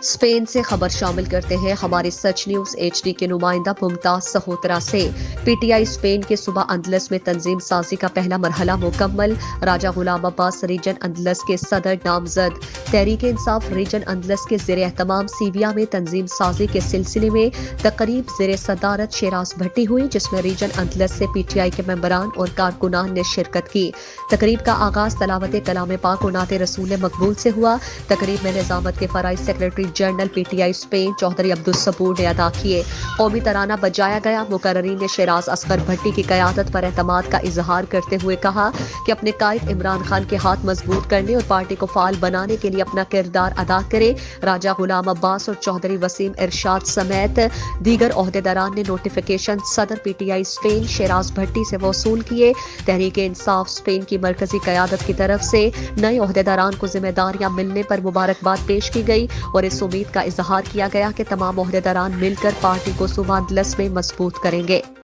Spain سے خبر شامل کرتے ہیں ہمارے سچ نیوز HD کے نمائندہ ممتاز سہوترا سے۔ پی ٹی آئی اسپین کے صوبہ اندلس میں تنظیم سازی کا پہلا مرحلہ مکمل۔ راجہ غلام عباس ریجن اندلس کے صدر نامزد۔ تحریک انصاف ریجن اندلس کے زیر اہتمام سیویا میں تنظیم سازی کے سلسلے میں تقریب زیر صدارت شیراز بھٹی ہوئی، جس میں ریجن اندلس سے پی ٹی آئی کے ممبران اور کارکنان نے شرکت کی۔ تقریب کا آغاز تلاوت کلام پاک و نعت رسول مقبول سے ہوا۔ تقریب میں نظامت کے فرعی secretary general P T I Spain Chaudhry Abdul Saboor نے ادا کیے۔ قومی ترانہ بجایا گیا۔ مقررین نے شیراز اصغر بھٹی کی قیادت پر اعتماد کا اظہار کرتے ہوئے کہا کہ اپنے قائد عمران خان کے ہاتھ مضبوط کرنے اور پارٹی کو فعال بنانے کے لیے اپنا کردار ادا کرے۔ راجہ غلام عباس اور چوہدری وسیم ارشاد سمیت دیگر عہدیداران نے نوٹیفیکیشن صدر P T I Spain Shiraz Bhatti سے وصول کیے۔ تحریک انصاف اسپین کی مرکزی قیادت کی طرف سے نئے عہدیداران کو ذمہ داریاں ملنے پر مبارکباد پیش کی گئی اور اس امید کا اظہار کیا گیا کہ تمام عہدیداران مل کر پارٹی کو صوبہ اندلس میں مضبوط کریں گے۔